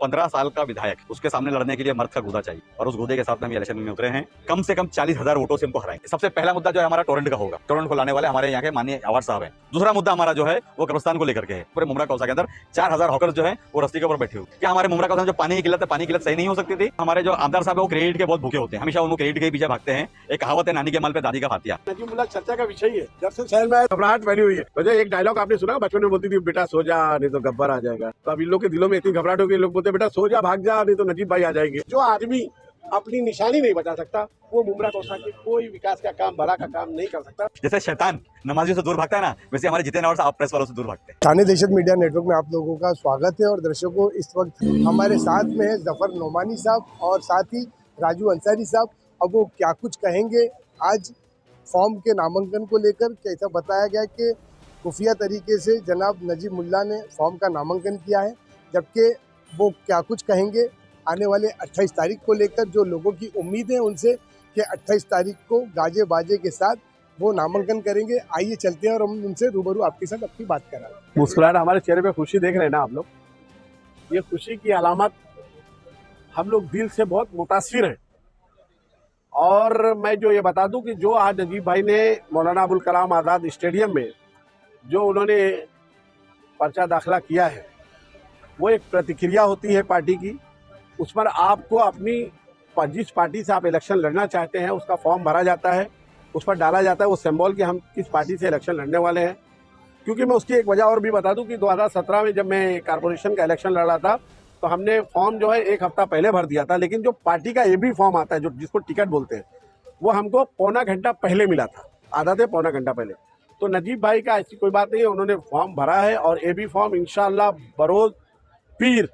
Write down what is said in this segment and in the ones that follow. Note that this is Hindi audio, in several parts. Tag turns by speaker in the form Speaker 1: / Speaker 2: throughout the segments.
Speaker 1: 15 साल का विधायक, उसके सामने लड़ने के लिए मर्द का गूदा चाहिए और उस गूदे के साथ में हम इलेक्शन में उतरे हैं। कम से कम 40,000 वोटों से हमको हराएंगे। सबसे पहला मुद्दा जो है हमारा टोरेंट का होगा। टोरेंट को लाने वाले हमारे यहाँ के माननीय अवार्ड साहब हैं। दूसरा मुद्दा हमारा जो है वो कब्रिस्तान को लेकर के है। पूरे मुमरा कौसा के अंदर 4,000 हॉकर्स जो है वो रस्ते के ऊपर बैठे हुए। क्या हमारे मुमरा कौसा जो पानी की किल्लत है, पानी की किल्लत सही नहीं हो सकती थी? हमारे जो आमदार साहब है वो क्रेडिट के बहुत भूखे होते हैं, हमेशा उनको क्रेडिट के पीछे भागते हैं। एक कहावत है, नानी के माल पे दादी का फातिया।
Speaker 2: नजीमुल्लाह चर्चा का विषय है। जब से शहर में घबराहट फैली हुई है। वजह एक डायलॉग आपने सुना, बचपन में बोलती थी बेटा सो जा नहीं तो गब्बर आ जाएगा। तो अब इन लोग के दिलों में इतनी घबराहट हो गई, लोग बोलते बेटा सो जा, भाग जा, नहीं तो नजीब भाई आ जाएंगे। जो आदमी अपनी निशानी नहीं बचा सकता वो मुमरा कौसा के कोई विकास का काम, भला का काम नहीं कर सकता।
Speaker 1: जैसे शैतान नमाजियों से दूर भागता है ना, वैसे हमारे जितेंद्र और प्रेस वालों से दूर भागते हैं।
Speaker 3: थाने दहशत मीडिया नेटवर्क में आप लोगों का स्वागत है। और दर्शकों, इस वक्त हमारे साथ में है जफर नोमानी साहब और साथ ही राजू अंसारी साहब। अब वो क्या कुछ कहेंगे आज फॉर्म के नामांकन को लेकर। कैसा बताया गया कि खुफिया तरीके से जनाब नजीब मुल्ला ने फॉर्म का नामांकन किया है, जबकि वो क्या कुछ कहेंगे आने वाले 28 तारीख को लेकर। जो लोगों की उम्मीद है उनसे कि 28 तारीख को गाजे बाजे के साथ वो नामांकन करेंगे। आइए चलते हैं और हम उनसे रूबरू आपके साथ अपनी बात करा।
Speaker 2: मुस्कुराहट, हमारे चेहरे पे खुशी देख रहे हैं ना आप लोग, ये खुशी की अलामत, हम लोग दिल से बहुत मुतासिर हैं। और मैं जो ये बता दूं कि जो आज नजीब भाई ने मौलाना अबुल कलाम आज़ाद स्टेडियम में जो उन्होंने पर्चा दाखिला किया है, वो एक प्रतिक्रिया होती है पार्टी की। उस पर आपको अपनी जिस पार्टी से आप इलेक्शन लड़ना चाहते हैं उसका फॉर्म भरा जाता है, उस पर डाला जाता है वो सिंबल कि हम किस पार्टी से इलेक्शन लड़ने वाले हैं। क्योंकि मैं उसकी एक वजह और भी बता दूं कि 2017 में जब मैं कारपोरेशन का इलेक्शन लड़ा था तो हमने फॉर्म जो है एक हफ्ता पहले भर दिया था, लेकिन जो पार्टी का AB फॉर्म आता है, जो जिसको टिकट बोलते हैं, वो हमको पौना घंटा पहले मिला था, आधा से पौना घंटा पहले। तो नजीब भाई का ऐसी कोई बात नहीं है, उन्होंने फॉर्म भरा है और AB फॉर्म इंशाअल्लाह बरोज पीर,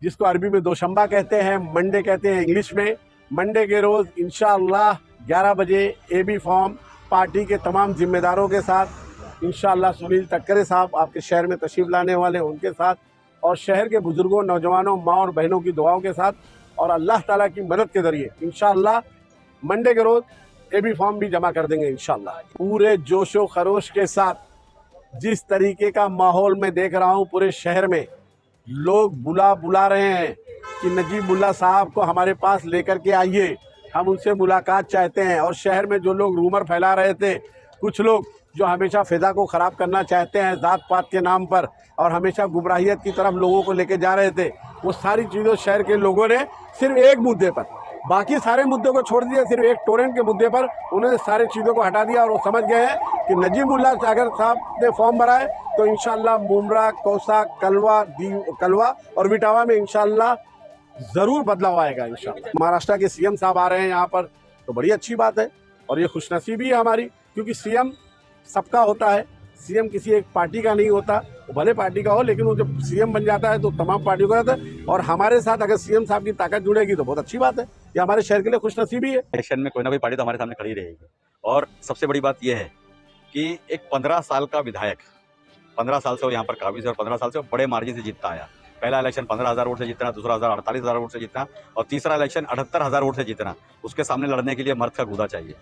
Speaker 2: जिसको अरबी में दोशंबा कहते हैं, मंडे कहते हैं इंग्लिश में, मंडे के रोज इंशाअल्लाह 11 बजे AB फॉर्म पार्टी के तमाम जिम्मेदारों के साथ, इंशाअल्लाह सुनील तक्करे साहब आपके शहर में तशरीफ लाने वाले, उनके साथ, और शहर के बुजुर्गों, नौजवानों, माँ और बहनों की दुआओं के साथ और अल्लाह ताला की मदद के जरिए इंशाअल्लाह मंडे के रोज AB फॉर्म भी जमा कर देंगे इंशाअल्लाह। पूरे जोशो खरोश के साथ जिस तरीके का माहौल मैं देख रहा हूँ पूरे शहर में, लोग बुला रहे हैं कि नजीब मुल्ला साहब को हमारे पास लेकर के आइए, हम उनसे मुलाकात चाहते हैं। और शहर में जो लोग रूमर फैला रहे थे, कुछ लोग जो हमेशा फिजा को ख़राब करना चाहते हैं ज़ात पात के नाम पर और हमेशा गुमराहियत की तरफ लोगों को लेके जा रहे थे, वो सारी चीज़ों शहर के लोगों ने सिर्फ एक मुद्दे पर, बाकी सारे मुद्दों को छोड़ दिया, सिर्फ एक टोरेंट के मुद्दे पर उन्होंने सारी चीज़ों को हटा दिया। और वो समझ गए हैं कि नजीब मुल्ला अगर साहब ने फॉर्म भरा है तो इंशाअल्लाह मुमरा, कौसा, कलवा और विटावा में इंशाअल्लाह ज़रूर बदलाव आएगा इंशाअल्लाह। महाराष्ट्र के CM साहब आ रहे हैं यहाँ पर, तो बड़ी अच्छी बात है और ये खुशनसीबी है हमारी, क्योंकि CM सबका होता है, CM किसी एक पार्टी का नहीं होता, वो भले पार्टी का हो, लेकिन वो जब CM बन जाता है तो तमाम पार्टियों का रहता है। और हमारे साथ अगर CM साहब की ताकत जुड़ेगी तो बहुत अच्छी बात है, ये हमारे शहर के लिए खुशनसीबी है।
Speaker 1: इलेक्शन में कोई ना कोई पार्टी तो हमारे सामने खड़ी रहेगी। और सबसे बड़ी बात यह है कि एक 15 साल का विधायक, 15 साल से वो यहाँ पर काबिज है और 15 साल से वो बड़े मार्जिन से जीतता आया। पहला इलेक्शन 15,000 वोट से जीतना, दूसरा 48,000 वोट से जीतना और तीसरा इलेक्शन 78,000 वोट से जीतना। उसके सामने लड़ने के लिए मर्द का गूदा चाहिए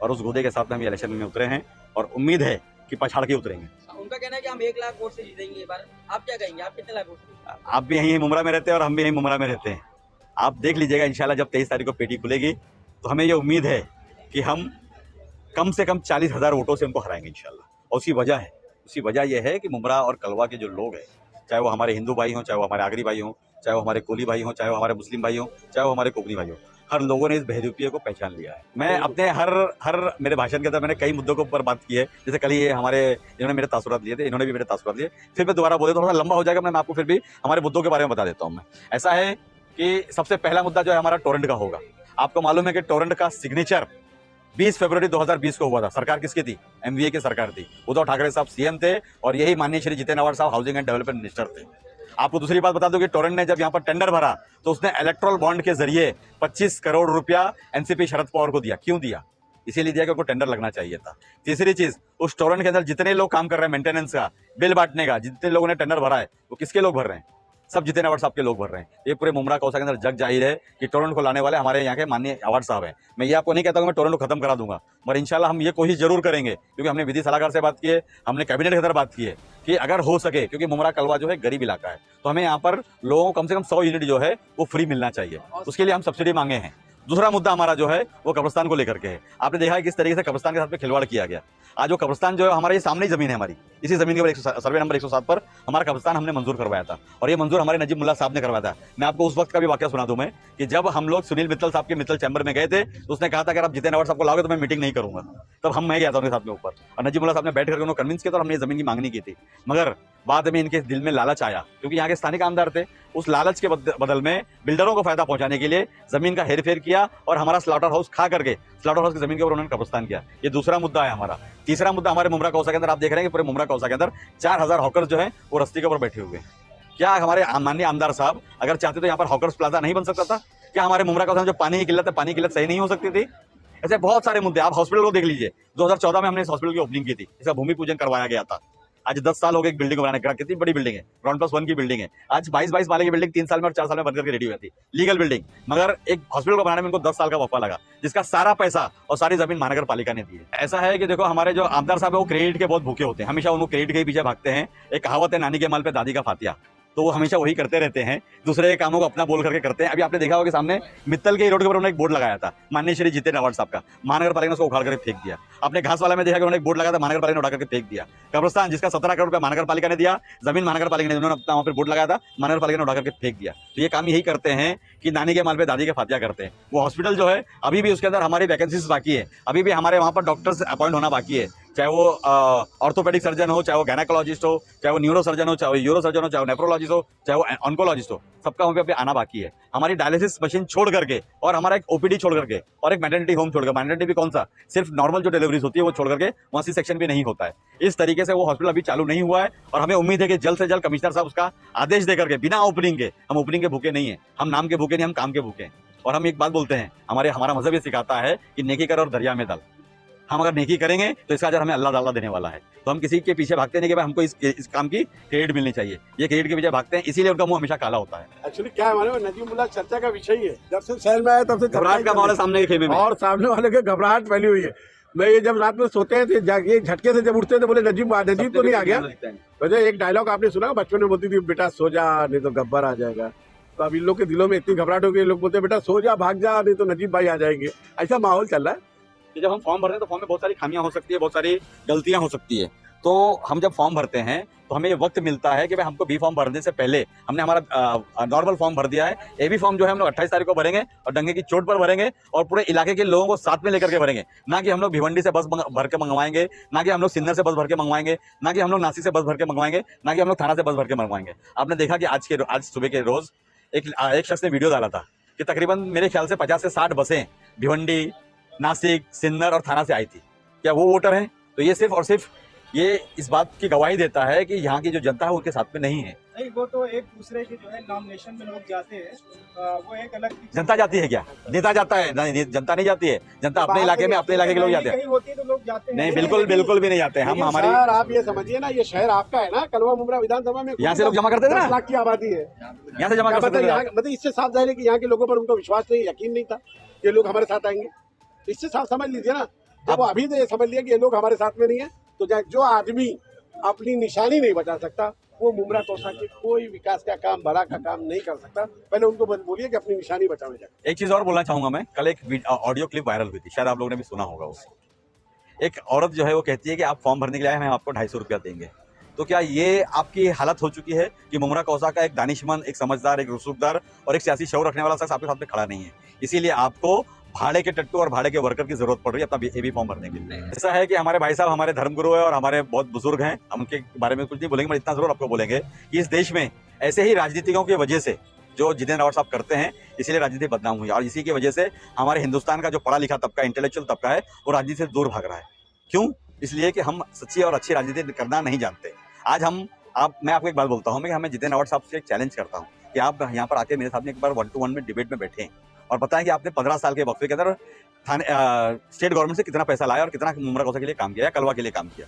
Speaker 1: और उस गूदे के साथ में हम इलेक्शन में उतरे हैं और उम्मीद है कि पछाड़ के उतरेंगे।
Speaker 4: उनका कहना है कि हम 1 लाख वोट से जीतेंगे इस बार, आप क्या कहेंगे, आप कितने लाख वोट से?
Speaker 1: आप भी यहीं मुमरा में रहते हैं और हम भी यहीं मुमरा में रहते हैं। आप देख लीजिएगा इंशाल्लाह जब 23 तारीख को पेटी खुलेगी तो हमें ये उम्मीद है कि हम कम से कम 40,000 वोटों से उनको हराएंगे इंशाल्लाह। और उसी वजह यह है कि मुमरा और कलवा के जो लोग हैं, चाहे वो हमारे हिंदू भाई हों, चाहे वो हमारे आगरी भाई हों, चाहे वो हमारे कोली भाई हों, चाहे वो हमारे मुस्लिम भाई हों, चाहे वो हमारे कोकनी भाई हों, हर लोगों ने इस बहदूपिये को पहचान लिया है। मैं अपने हर मेरे भाषण के अंदर मैंने कई मुद्दों के ऊपर बात की है। जैसे कल ये इन्होंने मेरे तासुरात लिए थे, इन्होंने भी मेरे तासुरात लिए। फिर मैं दोबारा बोले तो थोड़ा लंबा हो जाएगा, मैं आपको फिर भी हमारे मुद्दों के बारे में बता देता हूँ। मैं ऐसा है कि सबसे पहला मुद्दा जो है हमारा टोरेंट का होगा। आपको मालूम है कि टोरेंट का सिग्नेचर 20 फरवरी 2020 को हुआ था। सरकार किसकी थी? MVA की सरकार थी। उद्धव ठाकरे साहब CM थे और यही माननीय श्री जितेंद्र आवाड साहब हाउसिंग एंड डेवलपमेंट मिनिस्टर थे। आपको दूसरी बात बता दूं कि टोरेंट ने जब यहाँ पर टेंडर भरा तो उसने इलेक्ट्रल बॉन्ड के जरिए 25 करोड़ रुपया NCP शरद पवार को दिया। क्यों दिया? इसीलिए दिया कि उनको टेंडर लगना चाहिए था। तीसरी चीज, उस टोरेंट के अंदर जितने लोग काम कर रहे हैं मेंटेनेंस का, बिल बांटने का, जितने लोगों ने टेंडर भरा है वो किसके लोग भर रहे हैं? सब जितेंद्र अवार्ड साहब के लोग भर रहे हैं। ये पूरे मुमरा कौसा के अंदर जग जाहिर है कि टोरेंट को लाने वाले हमारे यहाँ के माननीय अवार्ड साहब हैं। मैं ये आपको नहीं कहता हूँ मैं टोरेंट को खत्म करा दूंगा, मगर इंशाल्लाह हम ये कोशिश जरूर करेंगे, क्योंकि हमने विधि सलाहकार से बात की है, हमने कैबिनेट के अंदर बात की है कि अगर हो सके, क्योंकि मुमरा कलवा जो है गरीब इलाका है, तो हमें यहाँ पर लोगों को कम से कम 100 यूनिट जो है वो फ्री मिलना चाहिए। उसके लिए हम सब्सिडी मांगे हैं। दूसरा मुद्दा हमारा जो है वो कब्रिस्तान को लेकर के है। आपने देखा है किस तरीके से कब्रिस्तान के साथ में खिलवाड़ किया गया। आज वो कब्रिस्तान जो है हमारे ये सामने ही जमीन है हमारी, इसी जमीन के ऊपर सर्वे नंबर 107 पर हमारा कब्रिस्तान हमने मंजूर करवाया था, और ये मंजूर हमारे नजीब मुल्ला साहब ने करवाया था। मैं आपको उस वक्त का भी वाकया सुना दूं मैं कि जब हम लोग सुनील मित्तल साहब के मित्तल चैम्बर में गए थे, तो उसने कहा था अगर आप जितेंद्र अवार्ड साहब को लाओगे तो मैं मीटिंग नहीं करूंगा। तब मैं गया था उनके साथ में ऊपर, और नजीब मुल्ला साहब ने बैठ करके उन्होंने कन्विंस किया, तो हमने जमीन की मांगनी की थी। मगर बाद में इनके दिल में लालच आया, क्योंकि यहाँ के स्थानीय आमदार थे, उस लालच के बदल में बिल्डरों को फायदा पहुंचाने के लिए जमीन का हेरफेर किया, और हमारा स्लॉटर हाउस खा करके स्लॉटर हाउस की जमीन के ऊपर उन्होंने कब्रिस्तान किया। ये दूसरा मुद्दा है हमारा। तीसरा मुद्दा हमारे मुमरा कौसा के अंदर आप देख रहे हैं कि पूरे मुमरा कौसा के अंदर 4000 हॉकर्स जो है वो रस्ते के ऊपर बैठे हुए हैं। क्या हमारे माननीय आमदार साहब अगर चाहते तो यहाँ पर हॉकर्स प्लाजा नहीं बन सकता था? क्या हमारे मुमरा कौसा में जो पानी की किल्लत है, पानी की किल्लत सही नहीं हो सकती थी? ऐसे बहुत सारे मुद्दे। आप हॉस्पिटल को देख लीजिए, 2014 में हमने इस हॉस्पिटल की ओपनिंग की थी, इसका भूमि पूजन करवाया गया था। आज 10 साल हो गए एक बिल्डिंग को बनाने का। कितनी बड़ी बिल्डिंग है, ग्राउंड +1 की बिल्डिंग है। आज 22 माले की बिल्डिंग 3 साल में और 4 साल में बनकर के रेडी हुई थी, लीगल बिल्डिंग। मगर एक हॉस्पिटल को बनाने में इनको 10 साल का वक्फा लगा, जिसका सारा पैसा और सारी जमीन महानगर पालिका ने दी है। ऐसा है कि देखो हमारे जो आमदार साहब है वो क्रेडिट के बहुत भूखे होते हैं, हमेशा उनको क्रेडिट के ही पीछे भागते हैं। एक कहावत है, नानी के माल पे दादी का फातिया, तो वो हमेशा वही करते रहते हैं, दूसरे कामों को अपना बोल करके करते हैं। अभी आपने देखा होगा कि सामने मित्तल के रोड के ऊपर उन्होंने एक बोर्ड लगाया था माननीय श्री जितेंद्र अवार्ड साहब का, महानगर पालिका ने उसको उखाड़ करके फेंक दिया। आपने घास वाला में देखा कि उन्होंने एक बोर्ड लगाया था, महानगर पालिका ने उठा करके फेंक दिया। कब्रिस्तान जिसका 17 करोड़ रुपया महानगर पालिका ने दिया, जमीन महानगर पालिका ने, उन्होंने अपना वहाँ पर बोर्ड लगाया था, महानगर पालिका ने उठा करके फेंक दिया। तो ये काम यही करते हैं कि नानी के माल पे दादी के फातिया करते हैं। वो हॉस्पिटल जो है अभी भी उसके अंदर हमारी वैकेंसीज बाकी है, अभी भी हमारे वहाँ पर डॉक्टर्स अपॉइंट होना बाकी है, चाहे वो ऑर्थोपेडिक सर्जन हो, चाहे वो गायनेकोलॉजिस्ट हो, चाहे वो न्यूरो सर्जन हो, चाहे वो यूरो सर्जन हो, चाहे वो नेफ्रोलॉजिस्ट हो, चाहे वो ऑन्कोलॉजिस्ट हो, सबका वहाँ पे आना बाकी है। हमारी डायलिसिस मशीन छोड़ करके, और हमारा एक ओपीडी छोड़ करके, और एक मैटरनिटी होम छोड़ करके, मैटरनिटी भी कौन सा, सिर्फ नॉर्मल जो डिलीवरीज होती है वो छोड़ करके वहाँ सी सेक्शन भी नहीं होता है। इस तरीके से वो हॉस्पिटल अभी चालू नहीं हुआ है, और हमें उम्मीद है कि जल्द से जल्द कमिश्नर साहब उसका आदेश दे करके, बिना ओपनिंग के, हम ओपनिंग के भूखे नहीं है, हम नाम के भूखे नहीं, हम काम के भूखे हैं। और हम एक बात बोलते हैं, हमारा मजहब ये सिखाता है कि नेकी कर और दरिया में डाल। हम अगर नेकी करेंगे तो इसका अजर हमें अल्लाह ताला देने वाला है। तो हम किसी के पीछे भागते नहीं कि भाई हमको इस काम की क्रेडिट मिलनी चाहिए, ये क्रेडिट के पीछे भागते हैं, इसीलिए उनका मुंह हमेशा काला होता है।
Speaker 2: एक्चुअली क्या है हमारे नजीब मुल्ला चर्चा का विषय ही है। जब से शहर में आया तब से
Speaker 1: घबराहट का माहौल है सामने के खेमे में,
Speaker 2: और सामने वाले के घबराहट फैली हुई है। मैं ये जब रात में सोते हैं तो ये झटके से जब उठते हैं तो बोले नजीब तो नहीं आ गया। वैसे एक डायलॉग आपने सुना, बचपन में बोलती थी बेटा सो जा नहीं तो गब्बर आ जाएगा। तो अब इन लोग के दिलों में इतनी घबराहट हो गई, लोग बोलते हैं बेटा सो जा, भाग जा, नहीं तो नजीब भाई आ जाएंगे। ऐसा माहौल चल रहा है
Speaker 1: कि जब हम फॉर्म भरते हैं तो फॉर्म में बहुत सारी खामियां हो सकती है, बहुत सारी गलतियां हो सकती है। तो हम जब फॉर्म भरते हैं तो हमें ये वक्त मिलता है कि भाई हमको बी फॉर्म भरने से पहले हमने हमारा नॉर्मल फॉर्म भर दिया है। ए बी फॉर्म जो है हम लोग 28 तारीख को भरेंगे, और डंगे की चोट पर भरेंगे, और पूरे इलाके के लोगों को साथ में लेकर के भरेंगे। ना कि हम लोग भिवंडी से बस भर के मंगवाएंगे, ना कि हम लोग सिन्नर से बस भर के मंगवाएंगे, ना कि हम लोग नासिक से बस भर के मंगवाएंगे, ना कि हम लोग थाना से बस भर के मंगवाएंगे। आपने देखा कि आज सुबह के रोज एक शख्स ने वीडियो डाला था कि तकरीबन मेरे ख्याल से 50 से 60 बसें भिवंडी, नासिक, सिन्नर और थाना से आई थी। क्या वो वोटर हैं? तो ये सिर्फ और सिर्फ ये इस बात की गवाही देता है कि यहाँ की जो जनता है उनके साथ में नहीं है।
Speaker 5: नहीं, वो तो एक दूसरे के जो है नॉमिनेशन में लोग जाते हैं, वो एक अलग
Speaker 1: जनता जाती है क्या? नेता जाता है? नहीं, जनता नहीं जाती है। जनता अपने इलाके में, अपने इलाके के लोग जाते हैं।
Speaker 5: होती है तो लोग जाते हैं।
Speaker 1: नहीं, बिल्कुल भी नहीं जाते। हम हमारे
Speaker 2: सर आप ये समझिए ना, ये शहर आपका है ना, कलवा मुमरा विधानसभा में
Speaker 1: यहाँ से लोग जमा करते थे ना,
Speaker 2: 10 लाख की आबादी है,
Speaker 1: यहाँ से जमा कर सकते थे।
Speaker 2: मतलब इससे साफ जाहिर है कि यहाँ के लोगों पर उनका विश्वास नहीं, यकीन नहीं था ये लोग हमारे साथ आएंगे। इससे साफ समझ लीजिए ना, जब वो अभी तो ये समझ लिया कि ये लोग हमारे साथ में नहीं है, तो जो आदमी अपनी निशानी नहीं बचा सकता वो मुमरा कौसा के कोई विकास का काम, भला का काम नहीं कर सकता। पहले उनको बोलिए कि अपनी निशानी बचावे जाए।
Speaker 1: एक चीज और बोलना चाहूंगा मैं, कल एक ऑडियो क्लिप वायरल हुई थी, शायद आप लोगों ने भी सुना होगा उसको। एक औरत जो है वो कहती है कि आप फॉर्म भरने के लिए आए, हम आपको 250 रुपया देंगे। तो क्या ये आपकी हालत हो चुकी है कि मुमरा कौसा का एक दानिशमंद, एक समझदार, एक रसूखदार और एक सियासी शौर रखने वाला शख्स आपके साथ में खड़ा नहीं है, इसीलिए आपको भाड़े के टट्टू और भाड़े के वर्कर की जरूरत पड़ रही है अपना एबी फॉर्म भरने के लिए। ऐसा है कि हमारे भाई साहब हमारे धर्मगुरु है और हमारे बहुत बुजुर्ग हैं, हम उनके बारे में कुछ नहीं बोलेंगे, मगर इतना जरूर आपको बोलेंगे कि इस देश में ऐसे ही राजनीतिकों की वजह से जो जितेंद्र अवार्ड साहब करते हैं, इसीलिए राजनीति बदनाम हुई, और इसी की वजह से हमारे हिंदुस्तान का जो पढ़ा लिखा तबका, इंटेलेक्चुअल तबका है, वो राजनीति से दूर भाग रहा है। क्यों? इसलिए कि हम सच्ची और अच्छी राजनीति करना नहीं जानते। आज मैं आपको एक बात बोलता हूँ, मैं हमें जितेंद्र अवार्ड साहब से एक चैलेंज करता हूँ कि आप यहाँ पर आके मेरे साथ में एक बार 1-to-1 में डिबेट में बैठें और बताएं कि आपने 15 साल के वक्फे के अंदर स्टेट गवर्नमेंट से कितना पैसा लाया और कितना मुमरा कौसा के लिए काम किया या कलवा के लिए काम किया।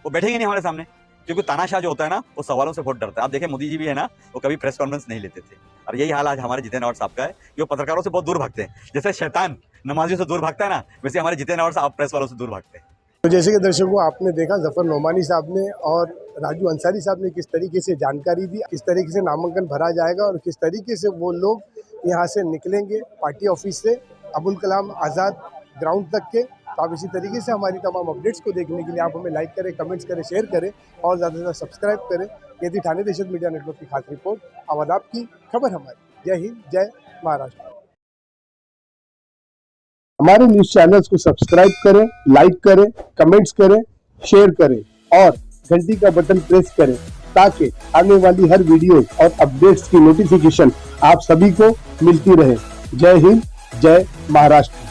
Speaker 1: वो बैठेंगे नहीं हमारे सामने, क्योंकि तानाशाह जो होता है ना वो सवालों से बहुत डरता है। आप देखें मोदी जी भी है ना, वो कभी प्रेस कॉन्फ्रेंस नहीं लेते थे, और यही हाल आज हमारे जितेंद्र अवार्ड साहब का है कि वो पत्रकारों से बहुत दूर भागते हैं। जैसे शैतान नमाजियों से दूर भागता है ना, वैसे हमारे जितेंद्र अवार्ड साहब प्रेस वालों से दूर भागते हैं।
Speaker 3: तो जैसे कि दर्शकों आपने देखा जफर नोमानी साहब ने और राजू अंसारी साहब ने किस तरीके से जानकारी दी, किस तरीके से नामांकन भरा जाएगा और किस तरीके से वो लोग यहाँ से निकलेंगे पार्टी ऑफिस से अबुल कलाम आज़ाद ग्राउंड तक के। तो आप इसी तरीके से हमारी तमाम अपडेट्स को देखने के लिए आप हमें लाइक करें, कमेंट्स करें, शेयर करें और ज़्यादा से ज़्यादा सब्सक्राइब करें। ये थी ठाणे दहशत मीडिया नेटवर्क की खास रिपोर्ट। आवाज़ आपकी, खबर हमारी। जय हिंद, जय महाराष्ट्र। हमारे न्यूज़ चैनल्स को सब्सक्राइब करें, लाइक करें, कमेंट्स करें, शेयर करें और घंटी का बटन प्रेस करें ताकि आने वाली हर वीडियो और अपडेट्स की नोटिफिकेशन आप सभी को मिलती रहे। जय हिंद, जय महाराष्ट्र।